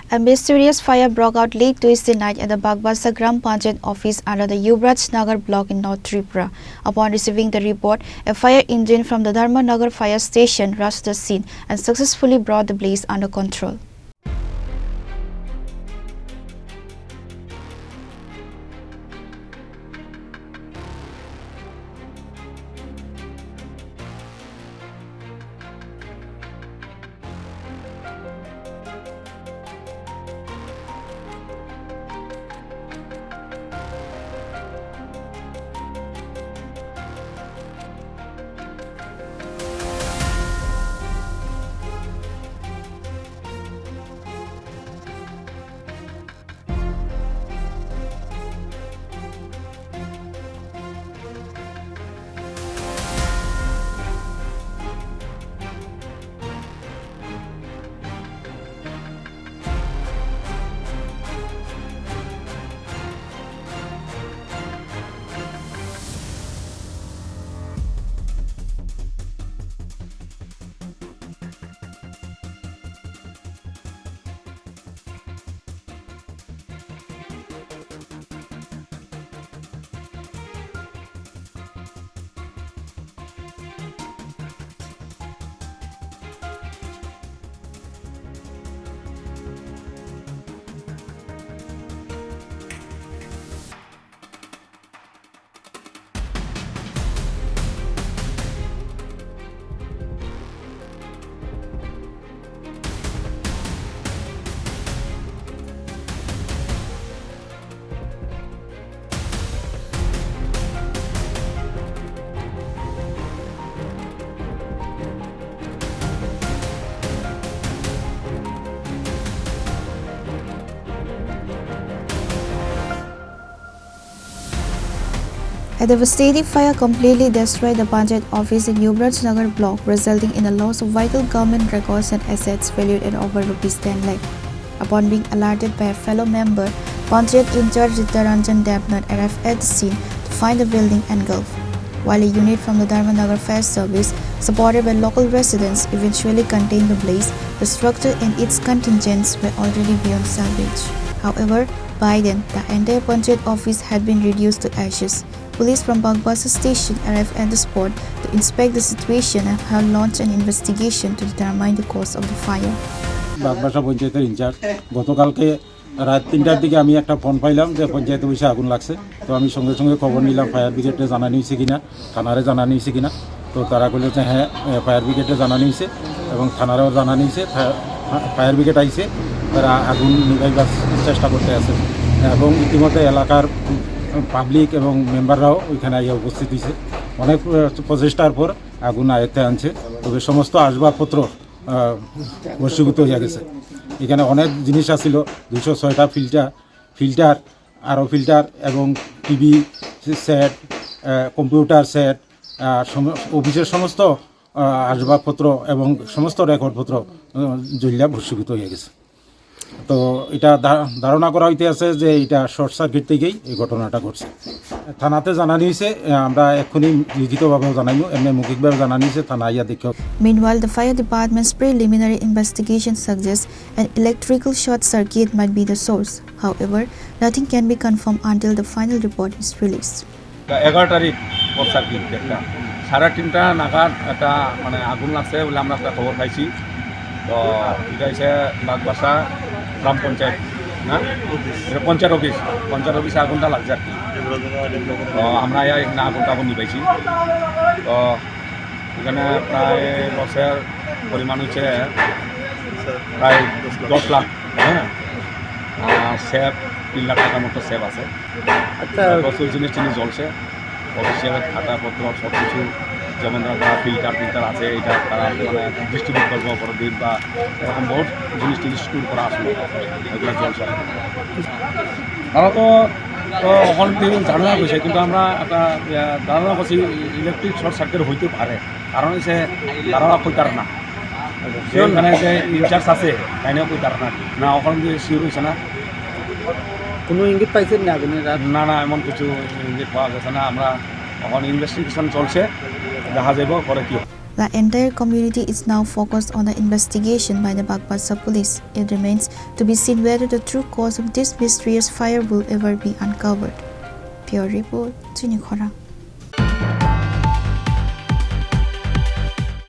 A mysterious fire broke out late Tuesday night at the Bagbasa Gram Panchayat office under the Yuvarajnagar Block in North Tripura. Upon receiving the report, a fire engine from the Dharmanagar Fire Station rushed the scene and successfully brought the blaze under control. A devastating fire completely destroyed the Panchayat office in Yuvarajnagar Block, resulting in a loss of vital government records and assets valued at over ₹10 lakh. Upon being alerted by a fellow member, Panchayat in charge Dharmanagar arrived at the scene to find the building engulfed, while a unit from the Dharmanagar Fire Service, supported by local residents, eventually contained the blaze. The structure and its contingents were already beyond salvage. However, by then, the entire Panchayat office had been reduced to ashes. Police from Bagbasa Station arrived at the spot to inspect the situation and have launched an investigation to determine the cause of the fire. বাগবাসা পঞ্চায়েতের in charge গতকালকে রাত ৩টার দিকে আমি একটা phone পাইলাম যে পঞ্চায়েতে বসে আগুন লাগছে। তো আমি সঙ্গে সঙ্গে খবর নিলাম ফায়ার ব্রিগেডে জানানো হয়েছে কিনা, থানারে জানানো হয়েছে কিনা। তো তারা বলল যে হ্যাঁ ফায়ার ব্রিগেডে জানানো হয়েছে এবং থানারেও জানানো হয়েছে। ফায়ার ব্রিগেড আইছে, তারা আগুন নিভাইবার চেষ্টা করতে আছে এবং ইতিমধ্যে এলাকার পাবলিক এবং মেম্বাররাও ওইখানে আইয়া উপস্থিত হয়েছে। অনেক প্রচেষ্টার পর আগুন আয়ত্তে আনছে, তবে সমস্ত আসবাবপত্র ভস্মীভূত হয়ে গেছে। এখানে অনেক জিনিস আছিল, 206টা ফিল্টার আরও ফিল্টার এবং টিভি সেট, কম্পিউটার সেট, অফিসের সমস্ত আসবাবপত্র এবং সমস্ত রেকর্ডপত্র জ্বলিয়া ভস্মীভূত হয়ে গেছে। তো এটা ধারণা করা হইতে আছে যে এটা শর্ট সার্কিট থেকেই এই ঘটনাটা ঘটছে। থানাতে জানানো হয়েছে, আমরা এক্ষুনি লিখিতভাবেও জানাইব, এমনি মৌখিকভাবে জানানো হয়েছে, থানা আইয়া দেখো। Meanwhile, the fire department's preliminary investigation suggests an electrical short circuit might be the source. However, nothing can be confirmed until the final report is released. 11 তারিখ শর্ট সার্কিট একটা 3:30 নাগাদ একটা মানে আগুন লাগছে বলে আমরা একটা খবর পাইছি। তো এটা হচ্ছে বাগবাসা গ্রাম পঞ্চায়েত না, এটা পঞ্চায়েত অফিসে আগুনটা লাগছে আর কি। তো আমরা এখানে আগুন নিবাইছি। তো এখানে প্রায় লসের পরিমাণ হচ্ছে প্রায় 10 লাখ, হ্যাঁ। সেভ 3 লাখ টাকার মতো সেভ আছে। প্রচুর জিনিস জ্বলছে, অফিসিয়াল খাতাপত্র সব কিছু, যেমন ফিল্টার আছে, এটা তারা মানে ডিস্ট্রিবিউট করবো পরদিন বা এরকম বহুত জিনিস ডিস্ট্রিবিউট করা আসলো, এগুলো চলছে। তারা তো ওখান থেকে জানা গেছে, কিন্তু আমরা একটা ধারণা করছি ইলেকট্রিক শর্ট সার্কিট হইতে পারে, কারণ হচ্ছে তারা কইতার না, যেখানে যে ইনচার্জ আছে তাইনেও কইতার না ওখানে যে শিওর হয়েছে না। কোনো ইঙ্গিত পাইছেন না আগুনের? না এমন কিছু ইঙ্গিত পাওয়া গেছে না। আমরা এখন ইনভেস্টিগেশন চলছে, দেখা যাব পরে কি। The entire community is now focused on the investigation by the Bagbasa police. It remains to be seen whether the true cause of this mysterious fire will ever be uncovered. Pure report, Chini Khorang.